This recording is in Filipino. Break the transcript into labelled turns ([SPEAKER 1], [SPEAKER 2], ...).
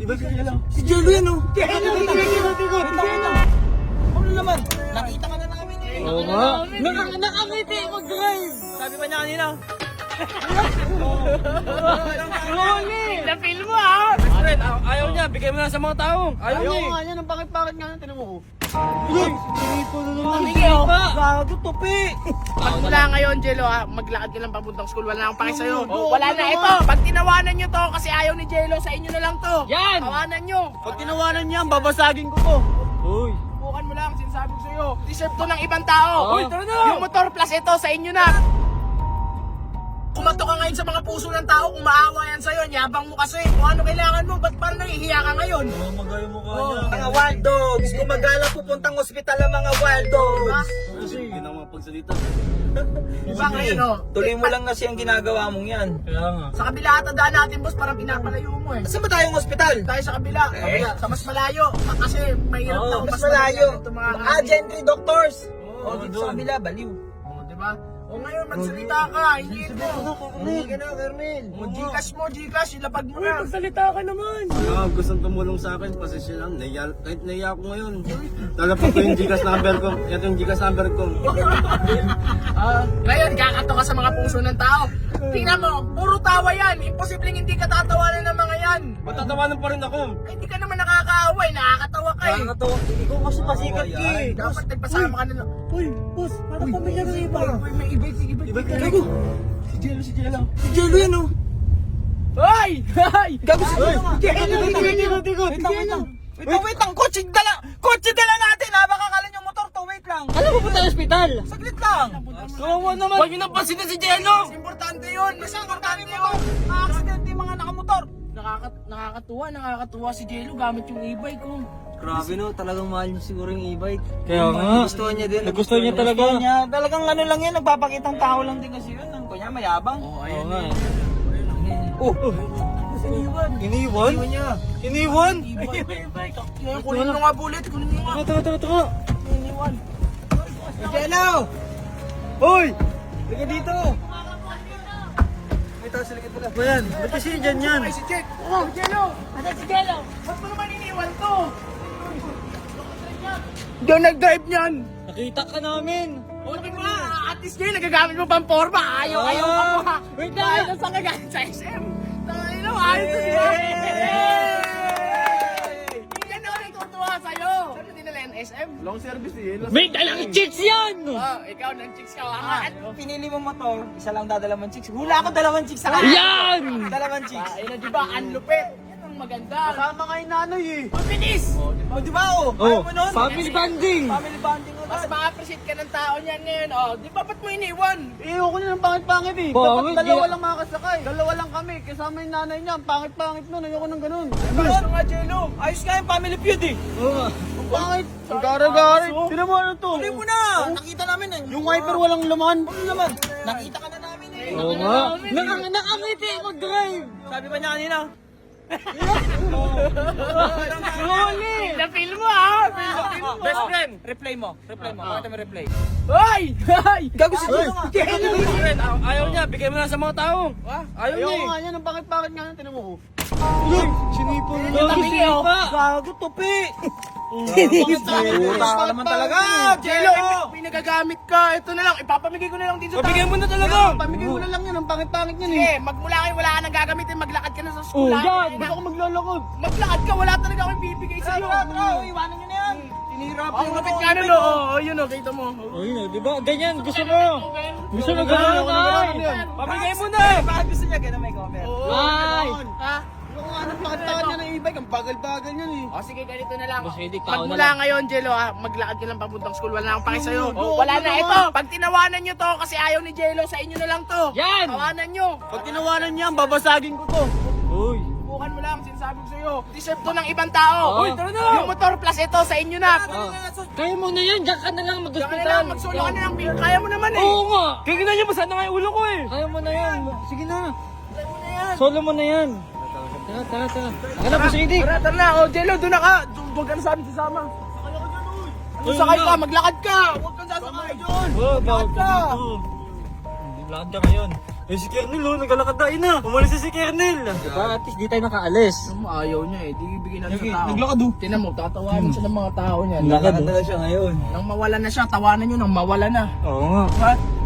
[SPEAKER 1] Iba ka lang.
[SPEAKER 2] Si Jello yan, oh.
[SPEAKER 1] Tikot.
[SPEAKER 2] Ano naman? Nakita ka na namin eh.
[SPEAKER 1] Oo nga. Nakangiti mag-drive.
[SPEAKER 2] Sabi pa niya kanina.
[SPEAKER 1] Na-feel mo ah.
[SPEAKER 2] Friend, ayaw niya. Bigay mo na sa mga tao. Ayaw niya eh.
[SPEAKER 1] nga yan. Ang bakit nga yan. Tinan mo ko.
[SPEAKER 2] Sinipo na naman.
[SPEAKER 1] Tingin pa.
[SPEAKER 2] Gago, tupi.
[SPEAKER 3] Magmula ngayon, Jello, maglakad ka lang papuntang school. Wala na akong pake sa'yo.
[SPEAKER 2] Oo,
[SPEAKER 3] Wala
[SPEAKER 2] ano
[SPEAKER 3] na.
[SPEAKER 2] naman?
[SPEAKER 3] Ito, pag tinawanan nyo to, kasi ayaw ni Jello, sa inyo na lang to.
[SPEAKER 1] Yan!
[SPEAKER 3] Tawanan nyo.
[SPEAKER 2] Pag tinawanan niya, babasagin ko to. Uy.
[SPEAKER 3] Bukan mo lang, sinasabi ko sa'yo. Deserve to ng ibang tao.
[SPEAKER 1] Uy,
[SPEAKER 2] tara na.
[SPEAKER 3] Yung motor plus ito, sa inyo na. Kumato ka ngayon sa mga puso ng tao, kung maawa yan sa'yo, yabang mo kasi. Kung ano kailangan mo, ba't parang nahihiya ka ngayon?
[SPEAKER 2] Mamagay mo ka
[SPEAKER 3] Oo.
[SPEAKER 2] niya.
[SPEAKER 4] Mga wild dogs, gumagala pupuntang ospital ang mga wild dogs.
[SPEAKER 2] Kasi yun ang mapagsalita.
[SPEAKER 3] Diba ngayon, oh?
[SPEAKER 4] Tuloy mo lang kasi ang ginagawa mong yan.
[SPEAKER 2] Kaya nga.
[SPEAKER 3] Sa kabila atandaan natin, boss, parang pinapalayo mo eh.
[SPEAKER 4] Saan ba tayong ospital?
[SPEAKER 3] Tayo sa kabila, sa mas malayo. Kasi mahirap na
[SPEAKER 4] Mas malayo.
[SPEAKER 3] itong mga
[SPEAKER 4] Gentry doctors.
[SPEAKER 2] Oo,
[SPEAKER 4] Dito
[SPEAKER 2] doon.
[SPEAKER 4] sa kabila, baliw.
[SPEAKER 3] Oh, diba? O ngayon, magsalita ka, hindi mo.
[SPEAKER 4] Hindi ka na, Carmel.
[SPEAKER 3] O Gcash, ilapag mo na.
[SPEAKER 1] Magsalita ka naman.
[SPEAKER 2] Gustong tumulong sa akin, pasensya lang. Kahit naiya ako ngayon. Talapag ko yung Gcash number ko. Ito yung Gcash number ko.
[SPEAKER 3] Ngayon, kakato ka sa mga puso ng tao. Tingnan mo, puro tawa yan. Imposibleng hindi ka tatawanan ng mga yan.
[SPEAKER 2] Matatawanan pa rin ako.
[SPEAKER 3] Ay, hindi ka naman nakakaaway, nakakatawa ka eh.
[SPEAKER 4] Nakakatawa. Ikaw kasi pasikat ka eh.
[SPEAKER 3] Dapat nagpasama ka na.
[SPEAKER 1] Uy, boss. Parang pamilya ng iba.
[SPEAKER 3] Uy, may ibig ka.
[SPEAKER 2] Gago. Si Jello.
[SPEAKER 4] Si Jello yan, oh.
[SPEAKER 3] Hoy! Hoy!
[SPEAKER 4] Gago si Jello nga.
[SPEAKER 1] Tikot.
[SPEAKER 4] Wait lang, kotse dala natin ha. Baka kala nyo motor to, wait lang.
[SPEAKER 1] Alam mo punta sa ospital?
[SPEAKER 4] Saglit lang.
[SPEAKER 2] Kawawa naman.
[SPEAKER 4] Huwag nyo nang pansinin si Jello.
[SPEAKER 3] Importante yun! Mas importante yun!
[SPEAKER 4] Nakaksidente yung mga nakamotor.
[SPEAKER 3] Nakakatuwa si Jello gamit yung e-bike ko.
[SPEAKER 4] Grabe no, talagang mahal niya siguro yung e-bike.
[SPEAKER 1] Kaya nga.
[SPEAKER 4] Gustuhan niya din.
[SPEAKER 1] Nagustuhan niya talaga.
[SPEAKER 4] Gustuhan niya. Talagang ano lang yan, nagpapakitang tao lang din kasi yun. Kunya mayabang.
[SPEAKER 3] Oh,
[SPEAKER 1] Oo nga.
[SPEAKER 4] Oh,
[SPEAKER 1] Iniwan? Iniwan?
[SPEAKER 3] Kunin mo nga bullet, kunin mo nga.
[SPEAKER 1] Taka.
[SPEAKER 3] Iniwan.
[SPEAKER 4] Jello! Hoy! Liga dito! May tao sa likod pala.
[SPEAKER 1] Ba yan? Ba't kasi dyan yan?
[SPEAKER 3] Ay, si Jack! Oh, Jello! Asan si Jello? Ba't mo naman iniwan to? Diyan nag-drive niyan!
[SPEAKER 1] Nakita ka namin.
[SPEAKER 3] Okay ba? At least ngayon nagagamit mo pang forma. Ayaw ka pa.
[SPEAKER 1] Wait lang.
[SPEAKER 3] Ayaw saan ka galing sa SM? Tangay na, ayaw na sila. Hindi na ako natutuwa sa'yo. Saan mo dinala yung SM?
[SPEAKER 2] Long service eh.
[SPEAKER 1] May dalang chicks yan!
[SPEAKER 3] Ikaw ng chicks ka.
[SPEAKER 4] At pinili mo motor, isa lang dadalawang chicks. Hula ako dalawang chicks sa kanya.
[SPEAKER 1] Yan!
[SPEAKER 4] Dalawang chicks.
[SPEAKER 3] Ayun na, di ba? Ang lupit. Yan ang maganda.
[SPEAKER 2] Kasama kayo nanay eh.
[SPEAKER 3] Mabilis!
[SPEAKER 4] Oh, di ba oh? Ayaw mo nun?
[SPEAKER 1] Family bonding!
[SPEAKER 4] Family bonding ko.
[SPEAKER 3] Mas ma-appreciate ka ng tao niyan ngayon. Oh, di ba ba't mo iniwan?
[SPEAKER 2] Eh, ako na ng pangit-pangit eh.
[SPEAKER 1] Pangit,
[SPEAKER 2] Dapat dalawa
[SPEAKER 1] di-
[SPEAKER 2] lang makakasakay. Dalawa lang kami. Kasama yung nanay niya. Ang pangit-pangit nun. Ayoko ng ganun.
[SPEAKER 3] Ayos na nga, Jello.
[SPEAKER 4] Ayos nga yung family feud eh.
[SPEAKER 1] Oo nga.
[SPEAKER 2] Ang pangit. Ang gara-gara. Tinan mo ano to.
[SPEAKER 4] Tuloy mo na. Nakita namin eh.
[SPEAKER 2] Yung wiper walang laman.
[SPEAKER 4] Ano naman? Nakita ka na namin eh.
[SPEAKER 1] Oo nga. Nakangiti mag-drive.
[SPEAKER 4] Sabi pa niya kanina.
[SPEAKER 3] Na-feel mo ah!
[SPEAKER 4] Best friend. Replay mo. Bakit mo replay?
[SPEAKER 3] Hoy! Hoy!
[SPEAKER 4] Gago si Jello nga.
[SPEAKER 2] Friend, ayaw niya. Bigay mo na sa mga tao. Ayaw niya Ayoko eh. nga yan. Ang pangit-pangit nga yan. Tinan mo ko.
[SPEAKER 1] Sinipo na
[SPEAKER 4] Gago, tupi.
[SPEAKER 2] Puta
[SPEAKER 4] Puta ka naman talaga.
[SPEAKER 3] Jello, may nagagamit ka. Ito na lang, ipapamigay ko na lang dito sa
[SPEAKER 2] Bigay mo na talaga. Pamigay mo na lang yan. Ang pangit-pangit yan eh.
[SPEAKER 3] Sige, magmula kayo wala ka nang gagamitin, maglakad ka na sa school.
[SPEAKER 1] Oh, yan.
[SPEAKER 2] Ba't ako maglalakad?
[SPEAKER 3] Maglakad ka, wala talaga akong bibigay sa'yo.
[SPEAKER 4] Iwanan nyo na yan. Tinihirap
[SPEAKER 3] Ang lapit nga nun, oh, yun oh, kita mo.
[SPEAKER 1] Oh, yun o, di ba? Ganyan, gusto mo. Gusto mo ganyan ay.
[SPEAKER 2] Pamigay mo na.
[SPEAKER 4] Bakit gusto niya ganun may cover?
[SPEAKER 1] Ay!
[SPEAKER 3] Ha?
[SPEAKER 2] Yung ano, pangit-pangit niya ng e-bike. Ang bagal-bagal yan eh.
[SPEAKER 3] O sige, ganito na lang.
[SPEAKER 1] Boss Eddie, tao na
[SPEAKER 3] Magmula
[SPEAKER 1] lang.
[SPEAKER 3] ngayon, Jello, maglakad ka lang papuntang school. Wala na akong pake sa'yo.
[SPEAKER 2] Oo,
[SPEAKER 3] Wala
[SPEAKER 2] ano
[SPEAKER 3] na,
[SPEAKER 2] naman?
[SPEAKER 3] ito. Pag tinawanan nyo to, kasi ayaw ni Jello, sa inyo na lang to.
[SPEAKER 1] Yan!
[SPEAKER 3] Tawanan nyo.
[SPEAKER 2] Pag tinawanan niya, babasagin ko to.
[SPEAKER 1] Uy!
[SPEAKER 3] Bukan mo lang, sinasabi ko sa'yo. Deserve to ng ibang tao.
[SPEAKER 1] Uy, tara
[SPEAKER 2] na!
[SPEAKER 3] Yung motor plus ito, sa inyo na.
[SPEAKER 1] Kaya mo na yan, diyan ka na lang
[SPEAKER 3] Kaya
[SPEAKER 1] mag-hospital.
[SPEAKER 3] lang, magsolo ka na ng bill. Kaya mo naman eh.
[SPEAKER 1] Oo nga!
[SPEAKER 2] Kaya niyo masana nga yung ulo ko eh.
[SPEAKER 1] Kaya mo na yan. Sige na.
[SPEAKER 3] Kaya mo na yan.
[SPEAKER 1] Solo mo na yan. Tara. Taka na, Boss Eddie.
[SPEAKER 3] Tara na. O, Jello, doon na ka. Huwag ka na sa amin sasama. Sakay ka, maglakad ka. Huwag kang sasakay doon.
[SPEAKER 1] Oh,
[SPEAKER 3] Maglakad ka.
[SPEAKER 1] Lakad ka ngayon. Eh si Kernel oh, naglalakad na ina. Umalis si Kernel. Diba at least di tayo nakaalis.
[SPEAKER 3] Ayaw niya eh, di bibigyan na sa tao.
[SPEAKER 4] Naglakad oh.
[SPEAKER 3] Tinan mo, tatawanan siya ng mga tao niya.
[SPEAKER 1] Naglakad
[SPEAKER 4] Talaga siya ngayon.
[SPEAKER 3] Nang mawala na siya, tawanan nyo nang mawala na.
[SPEAKER 1] Oo nga.
[SPEAKER 3] Diba?